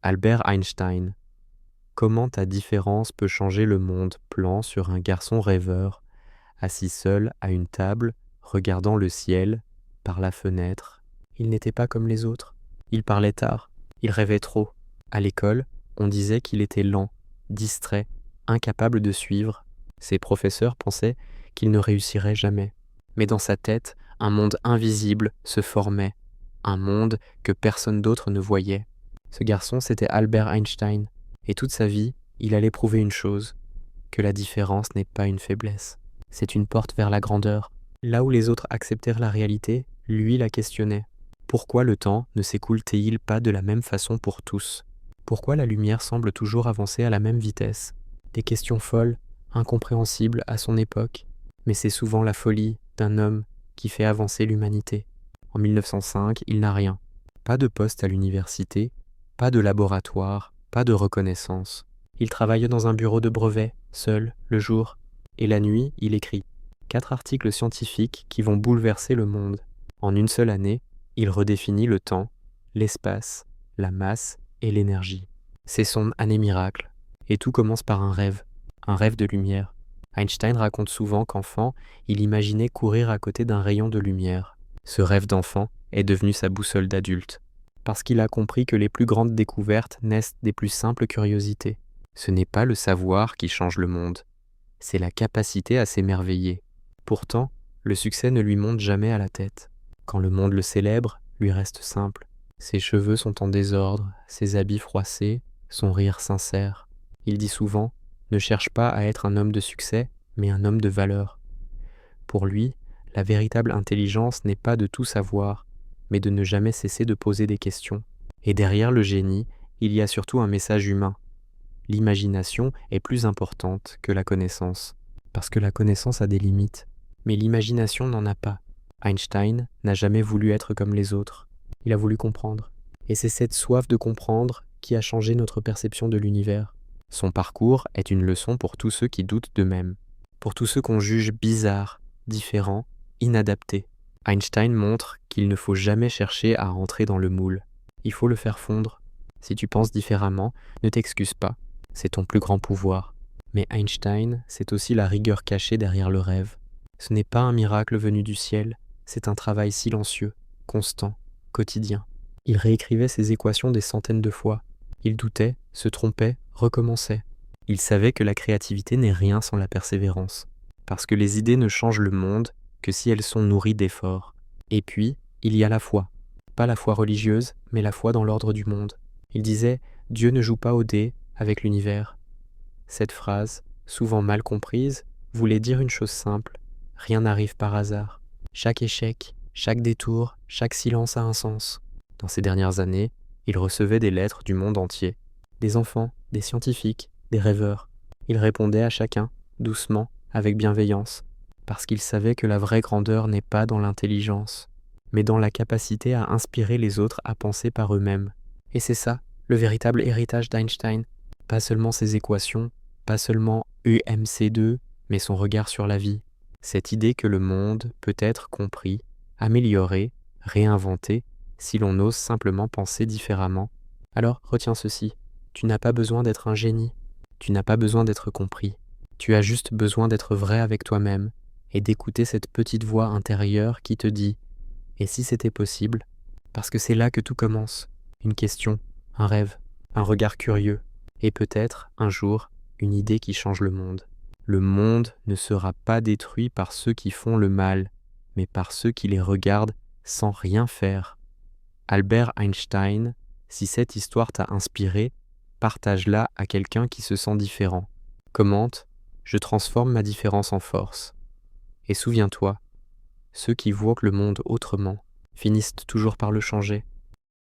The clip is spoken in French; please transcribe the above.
Albert Einstein. Comment ta différence peut changer le monde plan sur un garçon rêveur, assis seul à une table, regardant le ciel, par la fenêtre. Il n'était pas comme les autres. Il parlait tard. Il rêvait trop. À l'école, on disait qu'il était lent, distrait, incapable de suivre. Ses professeurs pensaient qu'il ne réussirait jamais. Mais dans sa tête, un monde invisible se formait, un monde que personne d'autre ne voyait. Ce garçon, c'était Albert Einstein, et toute sa vie, il allait prouver une chose, que la différence n'est pas une faiblesse. C'est une porte vers la grandeur. Là où les autres acceptèrent la réalité, lui la questionnait. Pourquoi le temps ne s'écoule-t-il pas de la même façon pour tous? Pourquoi la lumière semble toujours avancer à la même vitesse? Des questions folles, incompréhensibles à son époque, mais c'est souvent la folie d'un homme qui fait avancer l'humanité. En 1905, il n'a rien. Pas de poste à l'université, pas de laboratoire, pas de reconnaissance. Il travaille dans un bureau de brevet, seul, le jour, et la nuit, il écrit 4 articles scientifiques qui vont bouleverser le monde. En une seule année, il redéfinit le temps, l'espace, la masse et l'énergie. C'est son année miracle. Et tout commence par un rêve de lumière. Einstein raconte souvent qu'enfant, il imaginait courir à côté d'un rayon de lumière. Ce rêve d'enfant est devenu sa boussole d'adulte, parce qu'il a compris que les plus grandes découvertes naissent des plus simples curiosités. Ce n'est pas le savoir qui change le monde, c'est la capacité à s'émerveiller. Pourtant, le succès ne lui monte jamais à la tête. Quand le monde le célèbre, lui reste simple. Ses cheveux sont en désordre, ses habits froissés, son rire sincère. Il dit souvent « Ne cherche pas à être un homme de succès, mais un homme de valeur ». Pour lui, la véritable intelligence n'est pas de tout savoir, mais de ne jamais cesser de poser des questions. Et derrière le génie, il y a surtout un message humain. L'imagination est plus importante que la connaissance, parce que la connaissance a des limites. Mais l'imagination n'en a pas. Einstein n'a jamais voulu être comme les autres. Il a voulu comprendre. Et c'est cette soif de comprendre qui a changé notre perception de l'univers. Son parcours est une leçon pour tous ceux qui doutent d'eux-mêmes, pour tous ceux qu'on juge bizarres, différents, inadaptés. Einstein montre qu'il ne faut jamais chercher à rentrer dans le moule. Il faut le faire fondre. Si tu penses différemment, ne t'excuse pas. C'est ton plus grand pouvoir. Mais Einstein, c'est aussi la rigueur cachée derrière le rêve. Ce n'est pas un miracle venu du ciel, c'est un travail silencieux, constant, quotidien. Il réécrivait ses équations des centaines de fois. Il doutait, se trompait, recommençait. Il savait que la créativité n'est rien sans la persévérance, parce que les idées ne changent le monde que si elles sont nourries d'efforts. Et puis, il y a la foi. Pas la foi religieuse, mais la foi dans l'ordre du monde. Il disait « Dieu ne joue pas au dé avec l'univers ». Cette phrase, souvent mal comprise, voulait dire une chose simple. Rien n'arrive par hasard. Chaque échec, chaque détour, chaque silence a un sens. Dans ces dernières années, il recevait des lettres du monde entier. Des enfants, des scientifiques, des rêveurs. Il répondait à chacun, doucement, avec bienveillance, parce qu'il savait que la vraie grandeur n'est pas dans l'intelligence, mais dans la capacité à inspirer les autres à penser par eux-mêmes. Et c'est ça, le véritable héritage d'Einstein. Pas seulement ses équations, pas seulement UMC2, mais son regard sur la vie. Cette idée que le monde peut être compris, amélioré, réinventé, si l'on ose simplement penser différemment. Alors retiens ceci, tu n'as pas besoin d'être un génie, tu n'as pas besoin d'être compris. Tu as juste besoin d'être vrai avec toi-même et d'écouter cette petite voix intérieure qui te dit « Et si c'était possible ?» Parce que c'est là que tout commence. Une question, un rêve, un regard curieux et peut-être, un jour, une idée qui change le monde. Le monde ne sera pas détruit par ceux qui font le mal, mais par ceux qui les regardent sans rien faire. Albert Einstein, si cette histoire t'a inspiré, partage-la à quelqu'un qui se sent différent. Commente « Je transforme ma différence en force ». Et souviens-toi, ceux qui voient le monde autrement finissent toujours par le changer.